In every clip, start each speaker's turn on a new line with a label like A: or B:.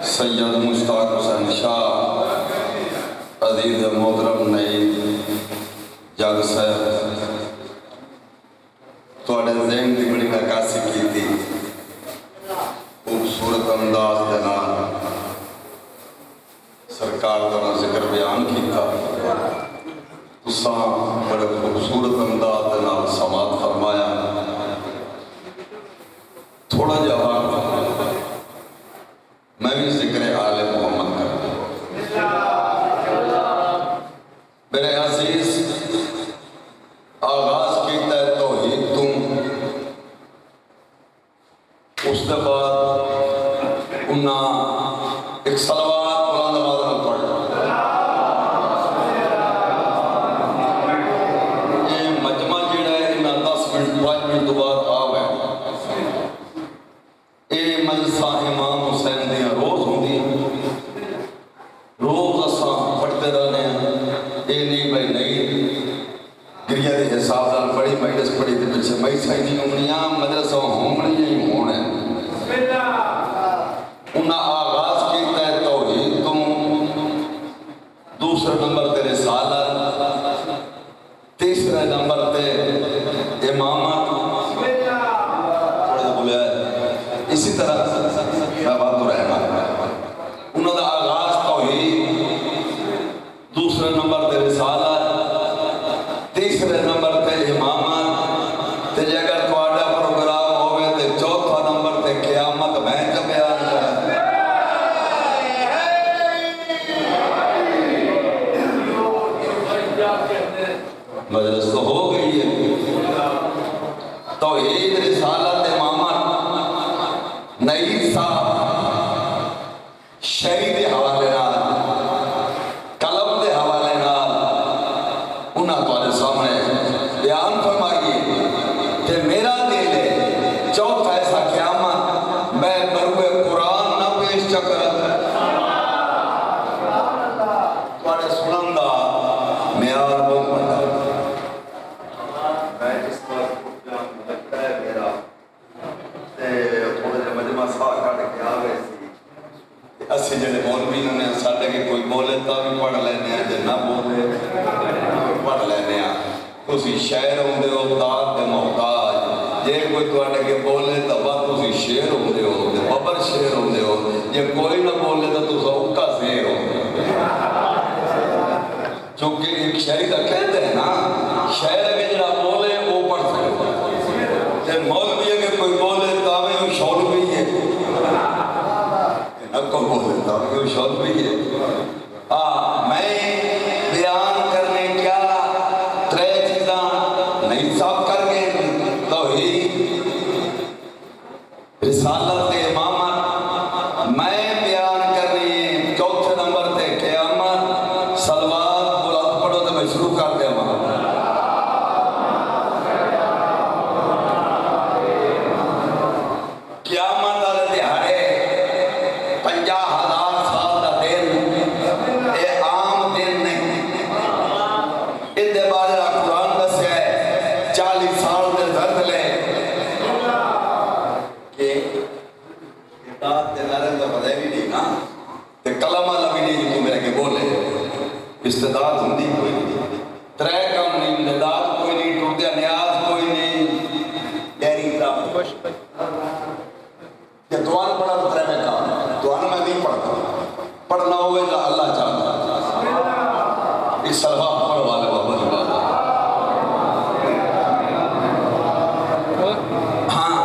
A: سید مشتاق حسین شاہ عزیز محترم نئی جگ صاحب تھوڑے ذہن کی بڑی نکاسی کی تھی خوبصورت انداز کے نال سرکار کا ذکر بیان کیتا تساں بڑے خوبصورت انداز کے نال سماعت فرمایا تھوڑا جا وقت میں بھی ذکر آل محمد کرتا میرے عزیز آغاز کیتا ہے توحید تم اس کے بعد انہاں ایک صلوات بلند آواز میں پڑھا یہ مجمع جڑا ہے انہاں 10 منٹ 5 منٹ بعد آوے یہ مجلسہ امام حسین دیا روز ہوں دی روز اساں پڑھتے رہنے ہیں یہ نہیں بھائی نہیں گریہ دے حساب دار پڑھی مجلس پڑھی دے پچھے میں سائی نہیں ہونیاں مدرسہ ہونی ہی ہونے انہاں آغاز کیتا ہے توحید تم دوسرے نمبر تے رسالت تیسرے نمبر تے امامت اسی طرح میں بات تو رہنا انہوں نے آغاز توحید دوسرے نمبر تے رسالت تیسرے نمبر تے امامت تے اگر تھوڑا پروگرام ہوئے تے چوتھا نمبر تے قیامت میں جو بیان کرا مجلس تو ہو گئی ہے توحید رسالت امامت نئی صاحب شہید حوالے نال قلم دے حوالے نال انہاں تمہارے سامنے بیان فرمائیے کہ میرا دل ہے چوتھا ایسا قیامت میں بروئے قرآن نہ پیش چکر تمہارے سنن دا معیار بہت بڑا میں اس پر لگتا ہے میرا اسی جڑے مولوی نے ساڈے کے کوئی بولے تا بھی پڑھ لینے ہیں جے نہ بولے پڑھ لینے ہیں تسی شاعر ہوندے ہو داد دے محتاج جے کوئی تواڈے کے بولے تا بعد تسی شعر ہوندے ہو تے ببر شعر ہوندے ہو جے کوئی نہ بولے تا تسا اکا شعر ہو چونکہ ایک شاعری دا کہتے ہیں نا شاعر کے جڑا بولے وہ پڑھ سکتے تے مولوی کے کوئی بولے تا میں شعر بھی ہے کو بولتا ہوں کہ شعور بھی ہے میں بیان کرنے کیا ترے چیزاں نہیں صاحب کر گئے توحید رسالت امامت میں بیان کرنی چوتھے نمبر تے قیامت صلوات بلند پڑھو تو میں شروع کر دیا قیامت والے دہاڑے 50,000 سال دا دن یہ عام دن نہیں اس دے بعد قرآن دسیا ہے 40 سال دے درد لے کہ اطاعت دے نعرے دا پتہ بھی نہیں نا تے کلمہ والا بھی نہیں تو میرے کے بولے استعداد ہوندی کوئی نہیں ترے کم نہیں امداد کوئی نہیں ٹوٹیا نیاز کوئی نہیں ڈیری رب کہ دعان پڑھا تو ترے میں کام دعان میں نہیں پڑھتا پڑھنا ہوئے گا اللہ چاہتا اس سلوات پڑھ والے بابا جو بات ہاں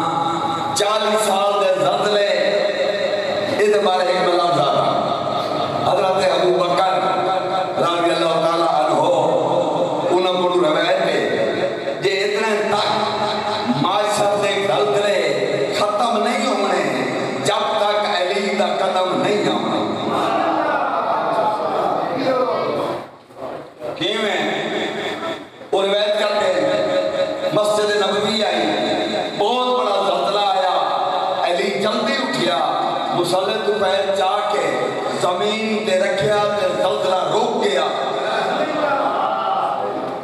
A: 40 سال دے زد لے اس بارے ایک لفظ آتا حضرت ابو بکر رضی اللہ تعالیٰ عنہ انہوں کو روایت پہ جے اتنے تک معاشر دے زد لے ختم نہیں ہونے جب تک علی دا قدم نہیں آمنے اور روایت کرتے ہیں مسجد نبوی آئی بہت بڑا زلزلہ آیا علی جلدی اٹھیا مصلی تو پیر جا کے زمین تے رکھیا تے زلزلہ روک گیا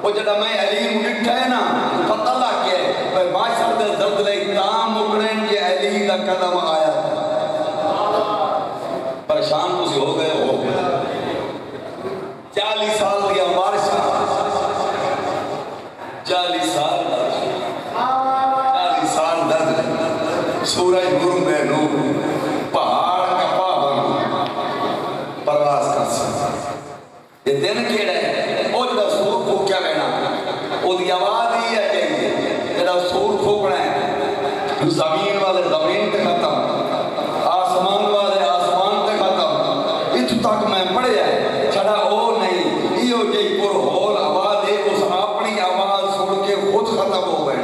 A: وہ جڑا میں علی مٹھا ہے نا پتہ لگ گیا معاشر دے زلزلے تام مکڑیں کہ علی دا قدم آیا پریشان تسی ہو گئے ہو 40 سال دیا بارشاں 40 سال 40 سال درد سورج نور میں نور پہاڑ کا پاون پرواز کر سکتا یہ دن کیڑا ہے وہ جڑا سور پھوکیا رہنا وہ دی آواز ہی ہے کہ جڑا سور پھوکنا ہے زمین والے زمین تے ختم آسمان والے آسمان تے ختم اتھو تک میں پڑھیا ہے چھڑا او نہیں ایو جی پر ہول آواز ہے اس اپنی آواز سن کے خود ختم ہو گئے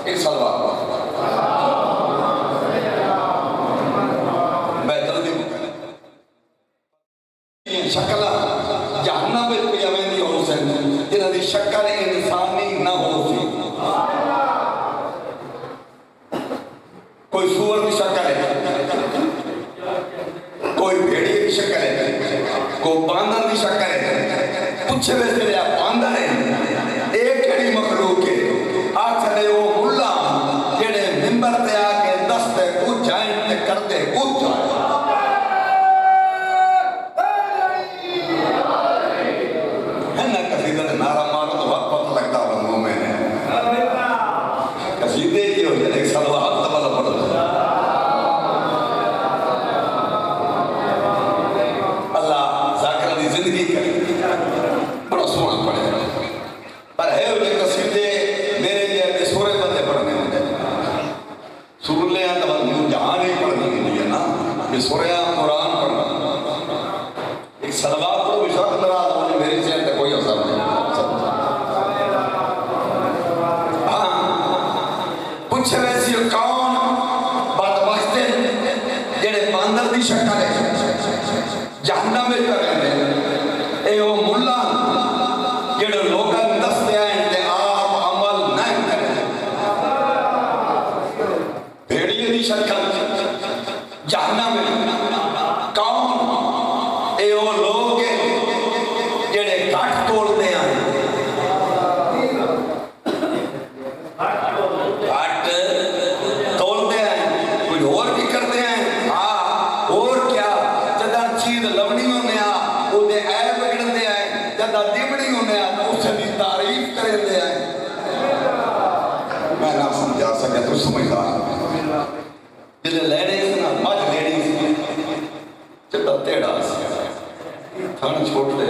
A: ایک سلوات میں جلدی شکلہ جہنم میں کوئی امین ہو سکتی جنہاں دی شکل انسانی نہ ہو سکتی کوئی سور کی شکل ہے کوئی بھیڑی کی شکل ہے کوئی باندر کی شکل ہے پوچھے ویسے لیا باندر ہے ایک کڑی مخلوق ہے آخر وہ ملا جڑے ممبر تے آ کے دستے کچھ جائیں تے کرتے کچھ جائیں ہے نا قصیدہ نعرہ مارو تو وقت پتہ لگتا بندوں میں نے قصیدے کی ہو جائے ایک سلوات تبالا پڑھتا اللہ ذاکرہ دی زندگی کرے بڑا سونا پڑھے پر ہے وہ قصیدے میرے لیے اپنے سورے بندے پڑھنے ہوتے سور لے آتا بات مجھے جہاں نہیں پڑھنے نہیں ہے نا یہ سورے قرآن پڑھنا ایک سلوات کو بھی شرط لگا دو مجھے میری چہر تے کوئی اثر نہیں پوچھے ویسی کون بات واسطے جڑے باندر دی شکل ہے جہنم میں کر رہے ہیں اے وہ ملا جڑے لوگاں دستے ہیں تے آپ عمل نہ کریں بھیڑیے دی شکل جہنم میں کون اے وہ لوگ جڑے کٹ توڑ دے ہیں تو سمجھدار جلے لیڈیز نا مجھ لیڈیز چٹا تیڑا سی تھان چھوٹ لے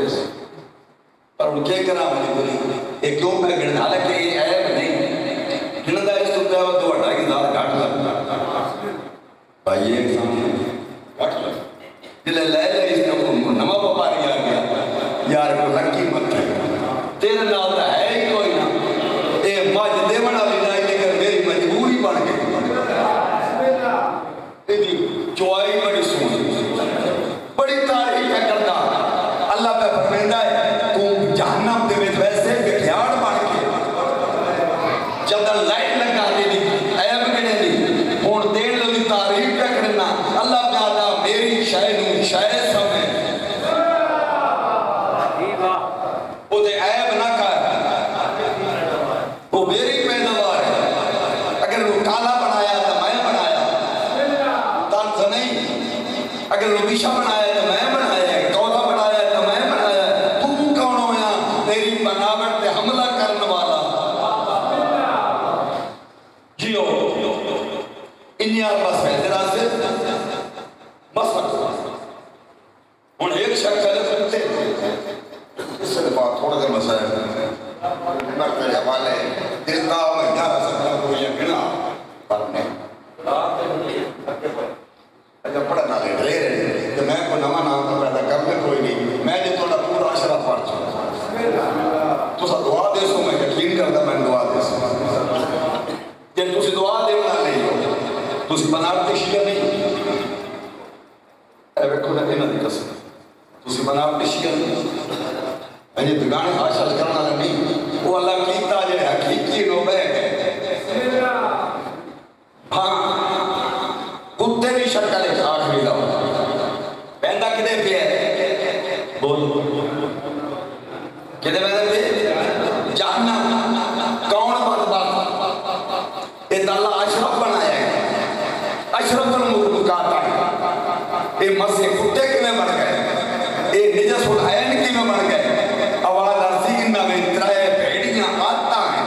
A: پر ان کے کرا مجھے بلی ایک کیوں میں گھڑنا حالانکہ یہ عیب نہیں گھڑنا اس تو دیوہ دو اٹھا کی دار گھاٹ لگتا بھائی ایک سامنے گھاٹ لگتا جلے لیڈیز نے نمہ پاپاری آ گیا یار کو لنکی مت ہے تیرے نال دا ہے ہی کوئی نا اے مجھ دیونا بھی نائی لیکن میری مجبوری بن گئی چوائی بڑی سونی بڑی تاریخ ہے کرتا اللہ پہ فرمیندہ ہے تو جہنم دے میں ویسے گھڑیاڑ بن کے جب لائٹ لگا دے دی عیب گنے دی ہون دین لگی تاریخ پہ کرنا اللہ پہ آدھا میری شاید شاید سمیں وہ دے عیب نہ کر وہ میری پیداوار ہے اگر وہ کالا بنایا تو میں بنایا تنز نہیں اگر وہ بیشہ بنایا تو میں بنایا کولا بنایا تو میں بنایا تم کون ہویا میری بناوٹ پہ حملہ کرنے والا جیو انہی آرباس ہے ذرا سے مسئلہ ان ایک شکل کرتے اس سے بات تھوڑا دیر مسائل مرتے حوالے دلتا میں جارہ سکتا کوئی گنا پڑھنے اچھا پڑھنا لے رہے تو میں کو نوہ نام کا پیدا کرنے کوئی نہیں میں جو توڑا پورا عشرہ پڑھ چاہتا تو سا دعا دے سو میں یقین کرتا میں دعا دے سو جب تسی دعا دے نہ نہیں ہو تسی بناوٹی شیعہ نہیں اے ویکھو نہ دینا دی قسم تسی بناوٹی شیعہ نہیں میں دگانے حاصل کرنا نہیں وہ اللہ کیتا جو حقیقی نو بے گئے ہاں کتے بھی شکل ایک آخری لو پہندہ کدے پہ ہے بول کدے پہندہ پہ جہنم کون بدبخت یہ اللہ اشرف بنایا ہے اشرف المخلوقات ہے یہ مسے کتے کیویں بن گئے، یہ نجس العین کیویں بن گئے؟ آواز آسی انہاں میں ترائے بھیڑیاں عادتاں ہیں،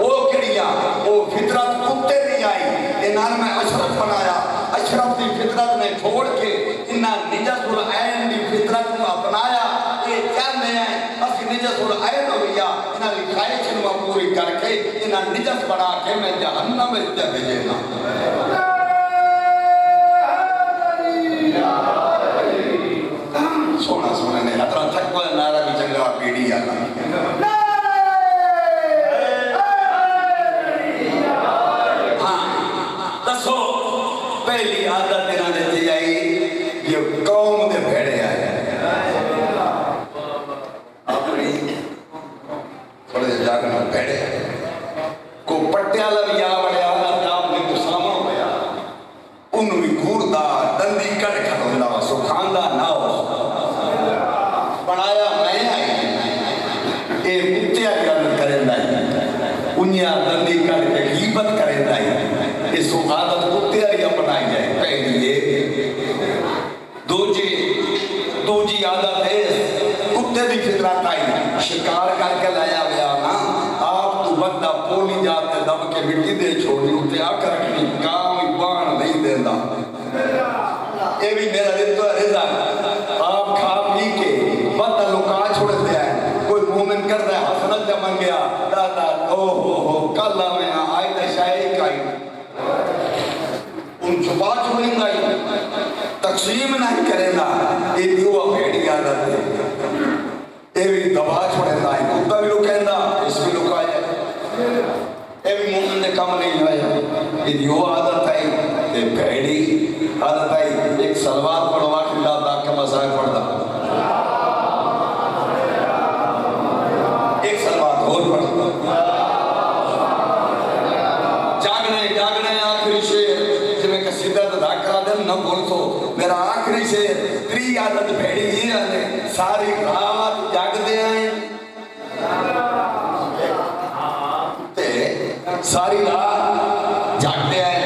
A: وہ کڑیاں وہ فطرت کتے دی آئی، انہاں میں اشرف بنایا، اشرف دی فطرت نے چھوڑ کے انہاں نجس العین دی فطرت کو اپنایا۔ یہ چاہتے ہیں اسی نجس العین ہو گیا، انہاں دی خواہش نو پوری کر کے انہاں نجس بنا کے میں جہنم میں بھیجنا۔ سونا سونا نے حضرت تھک والے نعرہ بھی چنگا پیڑی آنا۔ ہاں دسو پہلی عادت انہاں نے دی آئی یہ قوم دے بھیڑے آئے اپنی تھوڑے سے جاگنا بھیڑے کو پٹیالہ بھی آ بڑے آنا جاب نے تو ساما ہویا انہوں بھی گھوڑ دا دندی کڑ کھڑا سو کھاندہ نہ ہو بڑھایا میں آئی اے کتیا گرد کریں دائی انیا دندی کڑ کے غیبت کریں دائی اس کو عادت کتیا ریا بنائی جائے پہلی یہ دوجی عادت ہے کتے دی فطرت آئی شکار کر کے لایا گیا نا آپ تو بندہ پولی جاتے دب کے مٹی دے چھوڑی اتے آکر رکھنی کام بان نہیں دینا یہ بھی میرا دن تو رضا آپ کھا پی کے بندہ لکا چھوڑتے ہیں کوئی مومن کرتا ہے حسنت جمن گیا دادا اوہ کلا میں آئی تا شاہی کائی ان چھپا چھوڑیں گا تقسیم نہیں کریں گا یہ دیوہ بھیڑی عادت ہے یہ بھی دبا چھوڑیں گا کتا بھی لکیں گا اس بھی لکایا یہ بھی مومن نے کم نہیں ہویا یہ دیوہ عادت ہے یہ بھیڑی عادت ہے ایک سلوات پڑھوا کھلا تاکہ مسائل پڑھتا ایک سلوات اور پڑھتا جاگنے آخری شیر جمیں قصیدت ادا کرا دیں نہ بول تو میرا آخری شیر تری عادت بھیڑی ہی آنے ساری رات جاگ دے آئیں ساری رات جاگ دے آئیں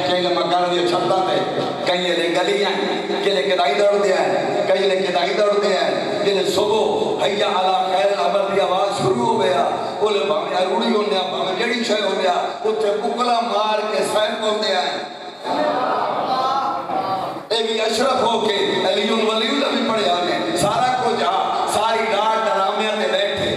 A: کہیں لے مکان دیا چھتا دے کہیں لے گلی آئیں کہیں لے کدائی دوڑ دے آئیں کہیں لے کدائی دوڑ دے آئیں کہیں لے صبح حیاء علا خیر العمل دی آواز شروع ہو گیا بولے بھاویں اروڑی ہونے بھاویں جڑی شے ہو گیا اتھے بکلا مار کے سین ہوتے آئیں اے بھی اشرف ہو کے علیون ولیون بھی پڑے آنے سارا کو جا ساری رات ڈرامیاں تے بیٹھے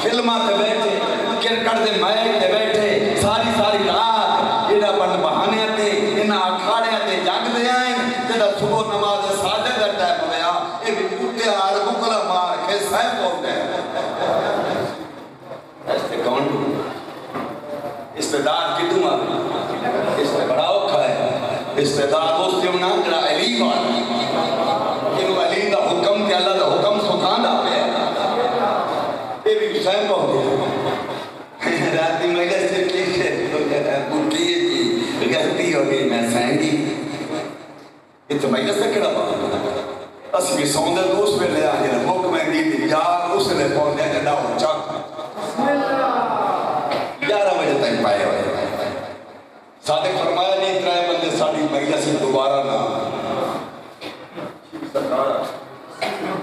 A: فلمہ تے بیٹھے کرکٹ دے مائک تے بیٹھے ساری رات انہاں بند بہانے تے انہاں اکھاڑے تے جاگ دے آئیں جدہ صبح نماز ساجد دا ٹائم ہویا اے بھی کتے آر بکلا مار کے سین ہوتے ہیں ایسے کون استعداد کی تم آگے اس میں بڑا اوکھا ہے استعداد اس دیونا جڑا علی بات کنو علی دا حکم تے اللہ دا حکم سکھان دا پہ یہ بھی حسین کو ہو گیا راتی مجھے صرف لکھے بکیے جی غلطی ہو گئی میں سینگی یہ تو مجھے سے کڑا بات اسی بھی سوندے دوست پہ لے آگے مک میں دی دی یار اس نے پہنچے جڑا ہو چاک 11 بجے تک پائے ہوئے صادق فرمایا نہیں ترائے بندے ساڑھی مہیلہ سے دوبارہ نہ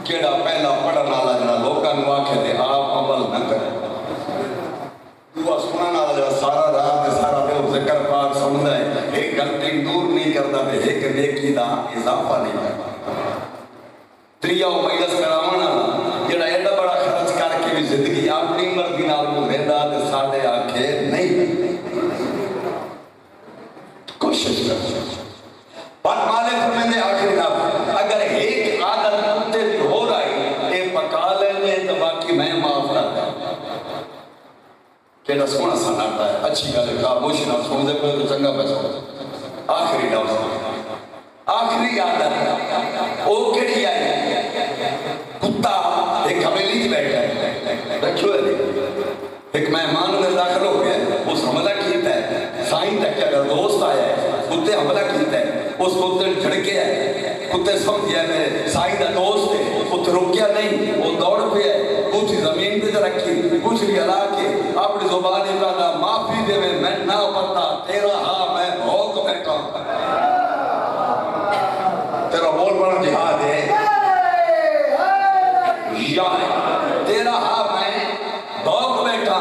A: کیڑا پہلا پڑھنا لگنا لوکاں واقع دے آپ عمل نہ کریں دعا سننا لگا سارا رات سارا دے ذکر پاک سمجھا ہے ایک غلطی دور نہیں کرتا ہے ایک نیکی دا اضافہ نہیں کرتا تریہ مہیلہ سے کراوانا جڑا ایڈا بڑا خرچ کر کے بھی زندگی اپنی مرضی نال کو رہندا تے ساڈے آکھے نہیں کوشش کر پر مالک فرمائے آخری رب اگر ایک عادت کتے دی ہو رہی اے پکا لینے تو باقی میں معاف کرتا کہ سونا سناتا ہے اچھی گل خاموشی نہ سن دے تو چنگا پیسہ آخری ڈاؤ آخری عادت او کیڑی آئی کتا ایک حویلی چ بیٹھا ہے رکھو ہے ایک مہمان میں داخل ہو گیا اس حملہ کیتا ہے سائن تک اگر دوست آیا ہے کتے حملہ کیتا ہے اس کتے جھڑکے ہے کتے سمجھ گیا میرے سائن دا دوست ہے کتے رکیا نہیں وہ دوڑ پہ ہے کچھ زمین پہ رکھی کچھ بھی ہلا کے اپنی زبان کا معافی دے میں نہ پتا تیرا ہاں میں بھوک بیٹھا بولو جہاد ہے یا تیرا ہاں میں دوک بیٹھا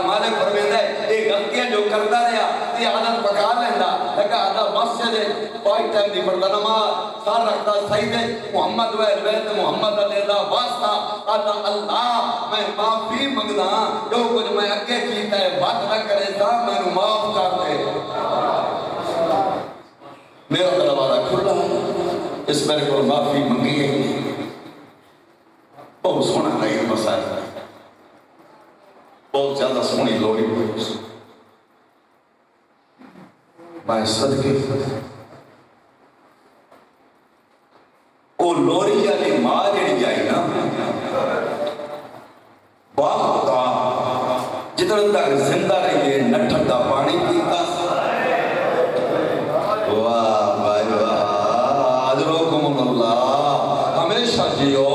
A: مالک فرمیندہ ہے یہ غلطیاں جو کرتا رہا یہ عادت پکا لیندہ لگا عادت مسجد ہے پائی ٹائم دی پڑھتا نماز سار رکھتا سعید ہے محمد و الویت محمد علیہ اللہ واسطہ آتا اللہ میں معافی مگدہ جو کچھ میں اگے کیتا ہے بات نہ کرے تھا میں نے معاف کر دے میرا دروازہ کھلا ہے اس میرے کو معافی منگی ہے بہت سونا نہیں مسائل بہت زیادہ سونی لوڑی ہوئی میں صدقے وہ لوری علی ماں جڑی جائی نا باپ ہوتا جتنے تک زندہ رہی ہے نہ ٹھنڈا پانی پیتا واہ بھائی واہ اجرکم اللہ ہمیشہ جیو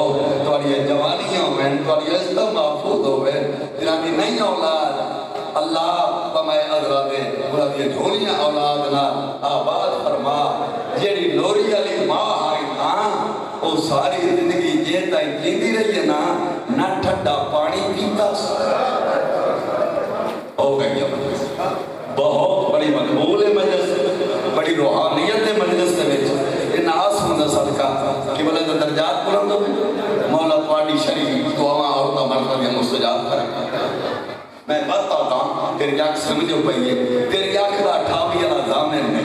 A: توڑی جوانیوں میں توڑی عزت محفوظ ہوئے جنہاں نہیں اولاد اللہ بمائے عذرہ دے بڑا یہ جھولیاں اولاد نہ آباد فرما جیڑی لوری علی ماں آئی نا وہ ساری زندگی جیتا ہی جیندی رہی ہے نا نہ ٹھنڈا پانی پیتا ہو گئی بہت بڑی مقبول ہے مجلس بڑی روحانیت مجلس دے وچ ان آسمان دا صدقہ کہ بلے درجات بلند ہوئے مولا پاڑی شریف دعاواں عورتاں مرتبہ مستجاب کرے میں بات آتا ہوں تیری آنکھ سمجھو پہیے تیری آنکھ دا ٹھاوی اللہ زامن میں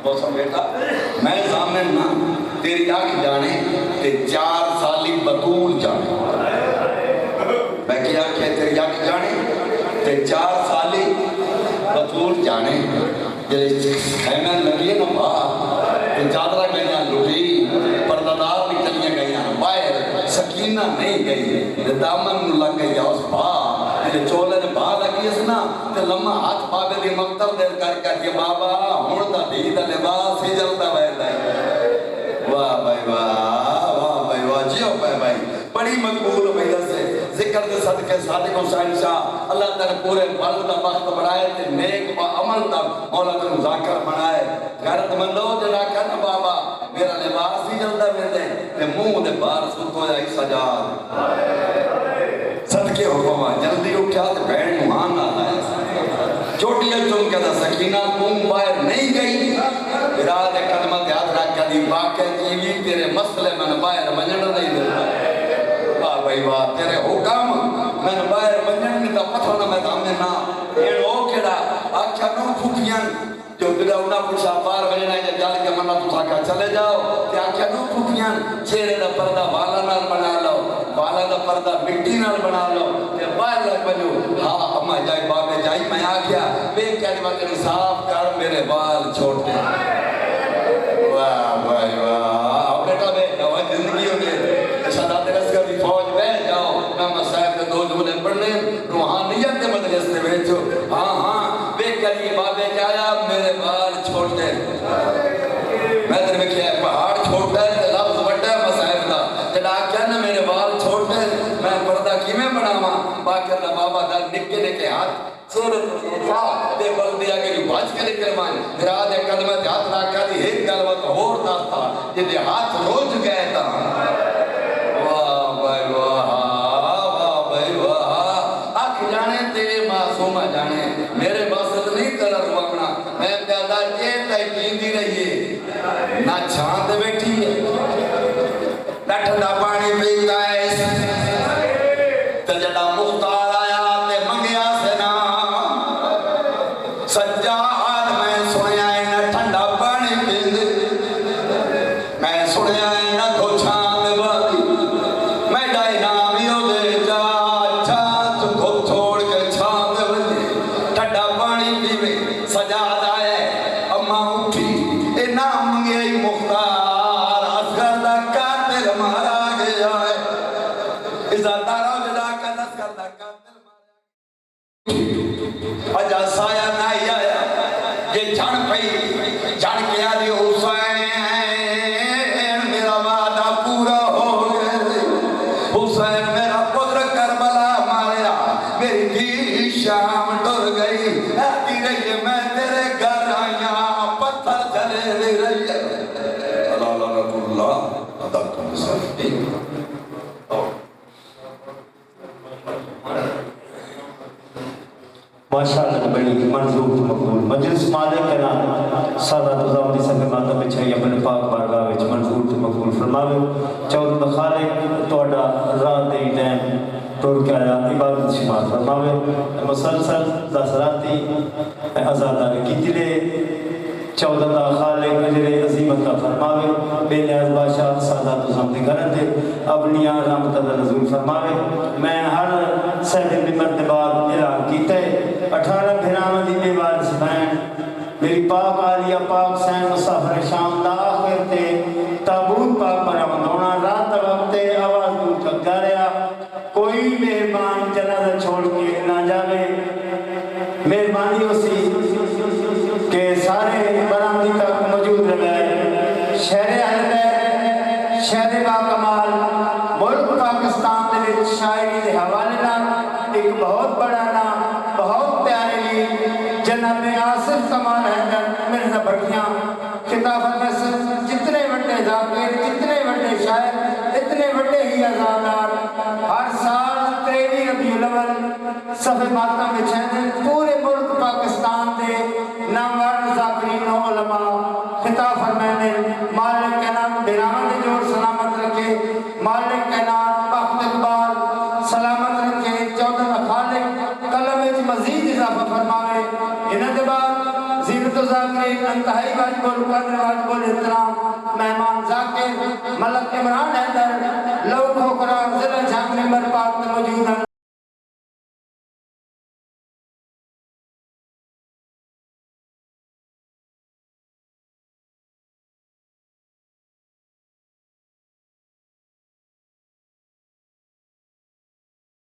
A: بہت بیٹا میں زامن نا تیری آنکھ جانے تے 4 سالی بطول جانے میں کیا کہ تیری آنکھ جانے تے 4 سالی بطول جانے جلے خیمین لگیے نا باہر چادرہ گئیاں لٹی پردادار نکلیاں گئیاں باہر سکینہ نہیں گئی دامن لگ گئی اس باہر جلے چولے نے باہر لگی اس نا تے لمحہ ہاتھ پاگے دی مقتل دیر کر کے بابا ہونتا دید لباس ہی جلتا بیٹھا ہے واہ بھائی واہ بھائی واہ جیو بھائی بڑی مقبول مجلس سے ذکر دے صدقے صادق حسین شاہ اللہ تعالی پورے بلد وقت بڑھائے تے نیک و عمل تک مولا تے مذاکر بنائے غیرت مندو جنا کن بابا میرا لباس ہی جلدا ویندے تے منہ دے باہر سوتو جائی سجاد صدقے حکما جلدی اٹھا تے بہن مہان نہ لائے چوٹیاں چون کے دا سکینہ تم باہر نہیں گئی اراد قدمت یاد رکھ کے دی واقع جیوی تیرے مسئلے میں باہر منجڑ نہیں دیتا بھائی واہ تیرے حکم میں نے باہر بنجن میں تا پتھر نہ میں دامنے نا یہ او کیڑا آکھا نو پھوپیاں جو بلا انہا پوچھا پار بننا ہے جال کے منہ تو تھاکا چلے جاؤ کہ آکھا نو پھوپیاں چہرے دا پردہ بالا نال بنا لو بالا دا پردہ مٹی نال بنا لو کہ باہر لگ بنو ہاں اما جائی بابے جائی میں آکھیا بے کہنے وقت صاف کر میرے بال چھوٹے واہ بھائی واہ بیٹا بے نوہ زندگی ہو گئے شہدات رسکر دی فوج بیٹھ جاؤ میں مسائب کے 2 جملے پڑھنے روحانیت کے مدرس سے بیٹھو ہاں بے کری بابے جایا میرے بال چھوٹے میں تیرے میں کیا ہے پہاڑ چھوٹا ہے لفظ بڑھا ہے مسائب دا جڑا کیا نا میرے بال چھوٹے میں پردہ کی میں بناواں باقی اللہ بابا دا نکے نکے ہاتھ صورت دے بل دیا کہ جو بچ کے نکل مائیں میرا دے قدمت ہاتھ راکھا دی ایک گلوت ہور داستا یہ دے ہاتھ روج گئے تا جانے میرے باسط نہیں کرا روکنا میں پیادا جیتا ہی جیندی رہیے نہ چھاند بیٹھی ہے نہ ٹھنڈا پانی پیتا ہے تجڑا مختار آیا تے منگیا سے نا سجاد میں سنیا ہے نہ ٹھنڈا پانی پیند میں سنیا ہے نہ دو چھاند باتی میں ڈائی نامیوں دے جا چھات کو چھوڑ کے چھاند سجاد آئے اما اٹھی اے نام گئی مختار
B: منظور تو مقبول مجلس مالک کے نام سادہ تضام دی سکر ماتا بچھائی اپنے پاک بارگاہ وچ منظور تو مقبول فرماوے چودہ خالق توڑا راہ دے ٹائم توڑ کے آیا عبادت شمار فرماوے مسلسل دس راتی آزادہ کی دلے چودہ دا خالق جرے عظیمت کا فرماوے بے نیاز بادشاہ سادات و زمدی گھرن دے اپنی رحمت دا نزول فرماوے میں ہر سہد ممبر دے بعد اعلان کیتے 18 بھرامہ دی بے وارث بہن میری پاک عالیہ پاک سین مسافر شام دا آخر تے تابوت پاک پر آمدونا رات وقت آواز دور تک جا رہا کوئی مہربان جنازہ چھوڑ کے نہ جاوے مہربانی اسی کہ سارے برامدی تک موجود رہے شہر اہل شہر باکمال ملک پاکستان دے وچ شاعری دے حوالے نال ایک بہت بڑا نام بہت پیارے جناب آصف کمال حیدر مرزا بھٹیاں خطابت میں جتنے بڑے ذاکر جتنے بڑے شاعر اتنے بڑے ہی ازادار ہر سال 23 ربیع الاول صفحے ماتم میں چھین پورے ملک پاکستان دے نامور ذاکرین و علماء خطاب فرمائنے مالک کائنات بیرامہ دے جوڑ سلامت رکھے مالک کائنات بخت اقبال سلامت رکھے 14 خالق قلم وچ مزید اضافہ فرماوے انہاں دے بعد زینت و ذاکرین انتہائی واجب القدر واجب الاحترام مہمان ذاکر ملک عمران حیدر لو کھوکرا ضلع جھانگ نمبر پاک موجود ہیں